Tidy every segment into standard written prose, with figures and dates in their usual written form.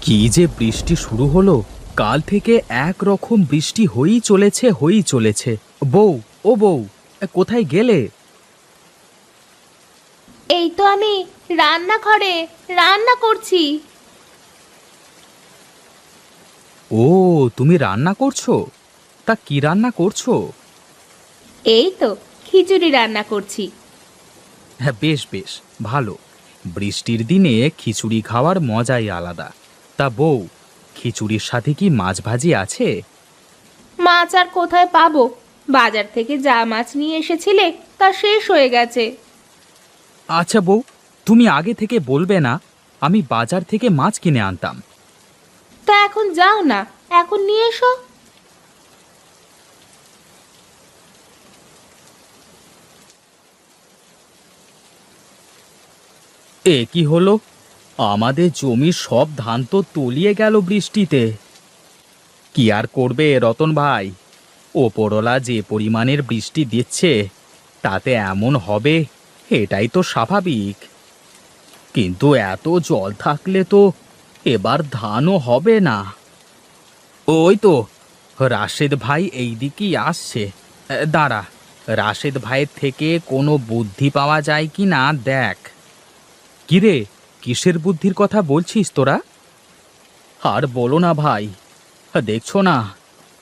কি যে বৃষ্টি শুরু হলো! কাল থেকে একরকম বৃষ্টি হয়েই চলেছে। বউ, ও বউ, কোথায় গেলে? এই তো আমি রান্নাঘরে রান্না করছি। ও, তুমি রান্না করছো? তা কি রান্না করছো? এই তো খিচুড়ি রান্না করছি। হ্যাঁ, বেশ বেশ, ভালো। বৃষ্টির দিনে খিচুড়ি খাওয়ার মজাই আলাদা। তা বউ, খিচুড়ির সাথে কি মাছ ভাজি আছে? মাছ আর কোথায় পাবো? বাজার থেকে যা মাছ নিয়ে এসেছিলে তা শেষ হয়ে গেছে। আচ্ছা বউ, তুমি আগে থেকে বলবে না? আমি বাজার থেকে মাছ কিনে আনতাম। তা এখন যাও না, এখন নিয়ে এসো। এ কি হলো! আমাদের জমির সব ধান তো তলিয়ে গেল বৃষ্টিতে। কি আর করবে রতন ভাই, ওপরওয়ালা যে পরিমাণের বৃষ্টি দিচ্ছে তাতে এমন হবে, এটাই তো স্বাভাবিক। কিন্তু এত জল থাকলে তো এবার ধানও হবে না। ওই তো রাশেদ ভাই এই দিকেই আসছে। দাঁড়া, রাশেদ ভাইয়ের থেকে কোনো বুদ্ধি পাওয়া যায় কি না দেখ। কিরে, কিসের বুদ্ধির কথা বলছিস তোরা? আর বলো না ভাই, দেখছো না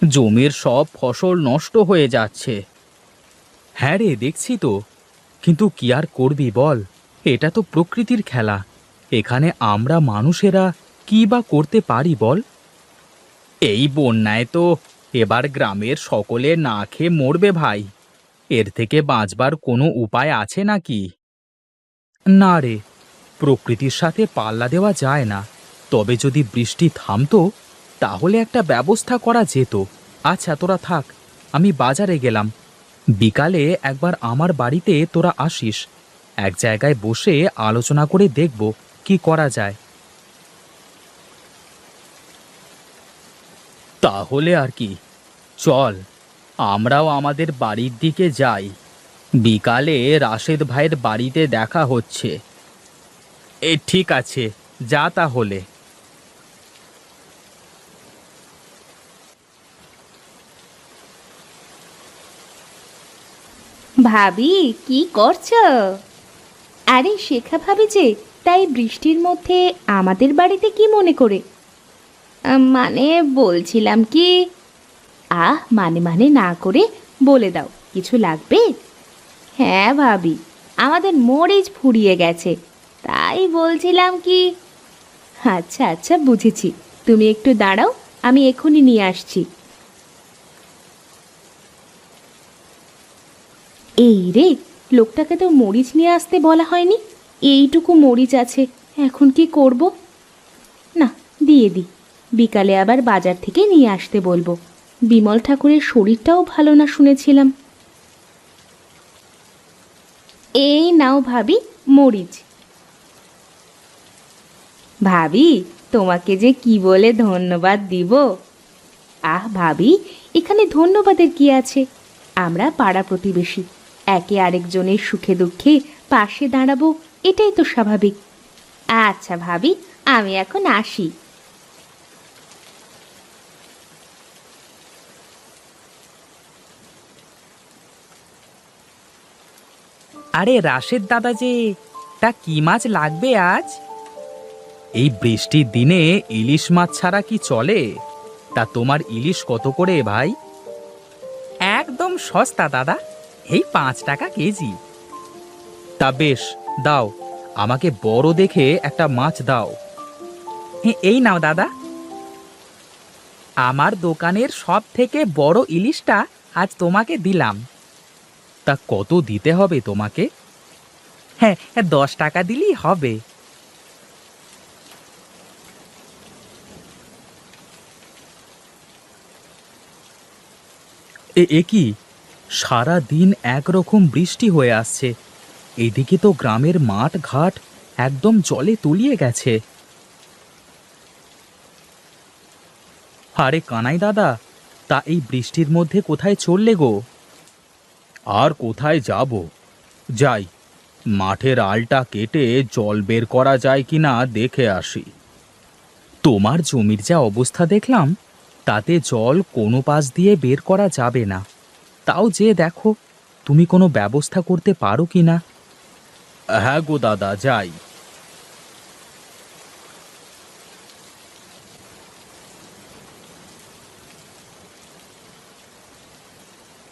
জমির সব ফসল নষ্ট হয়ে যাচ্ছে। হ্যাঁ রে, দেখছি তো। কিন্তু কি আর করবি বল, এটা তো প্রকৃতির খেলা। এখানে আমরা মানুষেরা কি বা করতে পারি বল? এই বন্যায় তো এবার গ্রামের সকলে না খেয়ে মরবে ভাই। এর থেকে বাঁচবার কোনো উপায় আছে নাকি? না রে, প্রকৃতির সাথে পাল্লা দেওয়া যায় না। তবে যদি বৃষ্টি থামতো তাহলে একটা ব্যবস্থা করা যেত। আচ্ছা তোরা থাক, আমি বাজারে গেলাম। বিকালে একবার আমার বাড়িতে তোরা আসিস, এক জায়গায় বসে আলোচনা করে দেখব কি করা যায়। তাহলে আর কি, চল আমরাও আমাদের বাড়ির দিকে যাই। বিকালে রাশেদ ভাইয়ের বাড়িতে দেখা হচ্ছে। ঠিক আছে, যা তাহলে। ভাবি, কি করছো? আরে শেখা ভাবি যে, তাই বৃষ্টির মধ্যে আমাদের বাড়িতে কি মনে করে? মানে বলছিলাম কি, মানে মানে না করে বলে দাও, কিছু লাগবে? হ্যাঁ ভাবি, আমাদের মরিচ ফুরিয়ে গেছে, তাই বলছিলাম কি। আচ্ছা আচ্ছা, বুঝেছি। তুমি একটু দাঁড়াও, আমি এক্ষুনি নিয়ে আসছি। এই রে, লোকটাকে তো মরিচ নিয়ে আসতে বলা হয়নি। এইটুকু মরিচ আছে, এখন কি করব? না, দিয়ে দিই। বিকালে আবার বাজার থেকে নিয়ে আসতে বলবো। বিমল ঠাকুরের শরীরটাও ভালো না শুনেছিলাম। এই নাও ভাবি, মরিচ। ভাবি, তোমাকে যে কি বলে ধন্যবাদ দিব। ভাবি, এখানে ধন্যবাদের কি আছে? আমরা পাড়া প্রতিবেশী, একে আরেকজনের সুখে দুঃখে পাশে দাঁড়াবো, এটাই তো স্বাভাবিক। আচ্ছা ভাবি, আমি এখন আসি। আরে রাশেদ দাদা যে, তা কি মাছ লাগবে আজ? এই বৃষ্টির দিনে ইলিশ মাছ ছাড়া কি চলে? তা তোমার ইলিশ কত করে ভাই? একদম সস্তা দাদা, এই 5 টাকা কেজি। তা বেশ, দাও, আমাকে বড় দেখে একটা মাছ দাও। হ্যাঁ, এই নাও দাদা। আমার দোকানের সব থেকে বড় ইলিশটা আজ তোমাকে দিলাম। তা কত দিতে হবে তোমাকে? হ্যাঁ, 10 টাকা দিলেই হবে। এ কি, সারা দিন একরকম বৃষ্টি হয়ে আসছে, এদিকে তো গ্রামের মাঠ ঘাট একদম জলে তলিয়ে গেছে। আরে কানাই দাদা, তা এই বৃষ্টির মধ্যে কোথায় চললে গো? আর কোথায় যাব, যাই মাঠের আলটা কেটে জল বের করা যায় কিনা দেখে আসি। তোমার জমির যা অবস্থা দেখলাম, তাতে জল কোনো পাশ দিয়ে বের করা যাবে না। তাও যে দেখো তুমি কোনো ব্যবস্থা করতে পারো কি না। হ্যাঁ গো দাদা, যাই।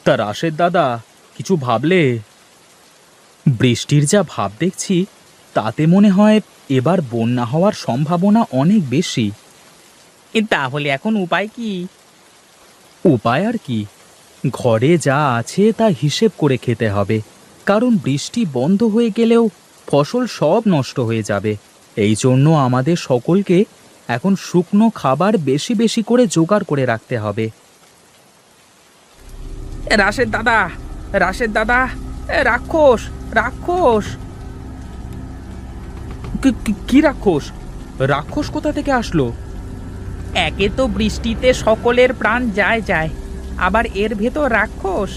তা রাশেদ দাদা, কিছু ভাবলে? বৃষ্টির যা ভাব দেখছি, তাতে মনে হয় এবার বন্যা হওয়ার সম্ভাবনা অনেক বেশি। তাহলে এখন উপায় কি? উপায় আর কি, ঘরে যা আছে তা হিসেব করে খেতে হবে। কারণ বৃষ্টি বন্ধ হয়ে গেলেও ফসল সব নষ্ট হয়ে যাবে। এই জন্য আমাদের সকলকে এখন শুকনো খাবার বেশি বেশি করে জোগাড় করে রাখতে হবে। রাশেদ দাদা, রাশেদ দাদা, রাক্ষস, রাক্ষস! কি রাক্ষস? রাক্ষস কোথা থেকে আসলো? একে তো বৃষ্টিতে সকলের প্রাণ যায় যায়, আবার এর ভেতর রাক্ষস!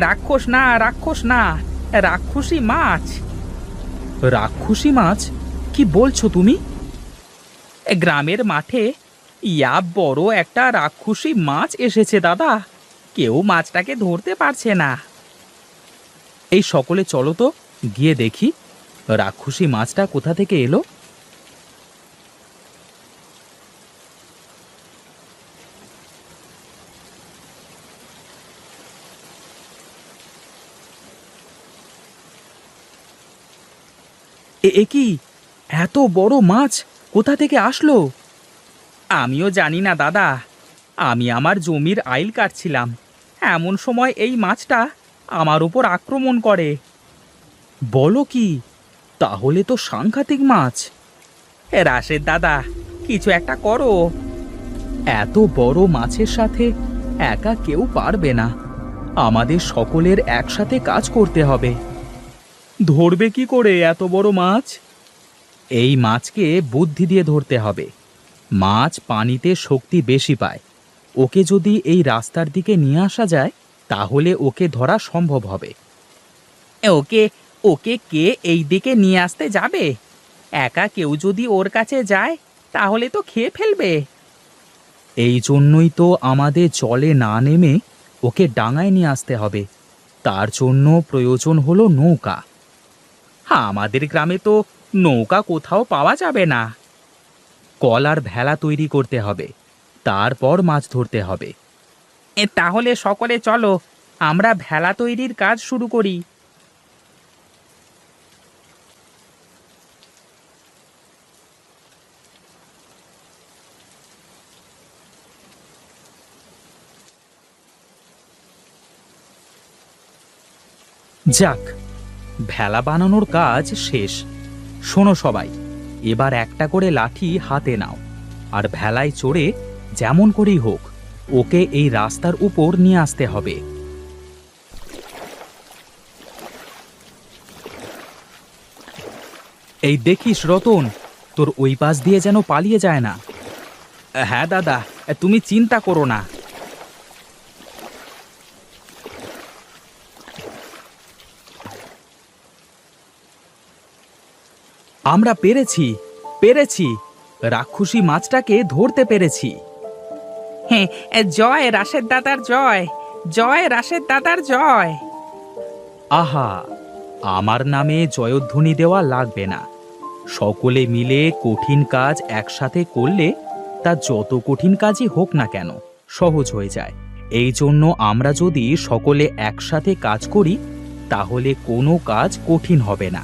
রাক্ষস না, রাক্ষস না, রাক্ষসী মাছ। রাক্ষসী মাছ? কি বলছো তুমি? গ্রামের মাঠে ইয়া বড় একটা রাক্ষসী মাছ এসেছে দাদা, কেউ মাছটাকে ধরতে পারছে না। এই সকলে চলো তো গিয়ে দেখি রাক্ষসী মাছটা কোথা থেকে এলো। এ কি, এত বড় মাছ কোথা থেকে আসলো? আমিও জানি না দাদা, আমি আমার জমির আইল কাটছিলাম, এমন সময় এই মাছটা আমার উপর আক্রমণ করে। বলো কি, তাহলে তো সাংঘাতিক মাছ। রাশেদ দাদা, কিছু একটা করো। এত বড় মাছের সাথে একা কেউ পারবে না, আমাদের সকলের একসাথে কাজ করতে হবে। ধরবে কি করে এত বড় মাছ? এই মাছকে বুদ্ধি দিয়ে ধরতে হবে। মাছ পানিতে শক্তি বেশি পায়, ওকে যদি এই রাস্তার দিকে নিয়ে আসা যায় তাহলে ওকে ধরা সম্ভব হবে। ওকে ওকে কে এই দিকে নিয়ে আসতে যাবে? একা কেউ যদি ওর কাছে যায় তাহলে তো খেয়ে ফেলবে। এই জন্যই তো আমাদের জলে না নেমে ওকে ডাঙায় নিয়ে আসতে হবে। তার জন্য প্রয়োজন হলো নৌকা। আমাদের গ্রামে তো নৌকা কোথাও পাওয়া যাবে না। কল আর ভেলা তৈরি করতে হবে, তারপর মাছ ধরতে হবে। তাহলে সকলে চলো, আমরা ভেলা তৈরির কাজ শুরু করি। যাক, ভেলা বানানোর কাজ শেষ। শোনো সবাই, এবার একটা করে লাঠি হাতে নাও, আর ভেলায় চড়ে যেমন করেই হোক ওকে এই রাস্তার উপর নিয়ে আসতে হবে। এই দেখিস রতন, তোর ওই পাশ দিয়ে যেন পালিয়ে যায় না। হ্যাঁ দাদা, তুমি চিন্তা করো না। আমরা পেরেছি, পেরেছি, রাক্ষসী মাছটাকে ধরতে পেরেছি। হ্যাঁ, জয় রাশেদ দাদার জয়, জয় রাশেদ দাদার জয়। আহা, আমার নামে জয়ধ্বনি দেওয়া লাগবে না। সকলে মিলে কঠিন কাজ একসাথে করলে তা যত কঠিন কাজই হোক না কেন সহজ হয়ে যায়। এই জন্য আমরা যদি সকলে একসাথে কাজ করি তাহলে কোনো কাজ কঠিন হবে না।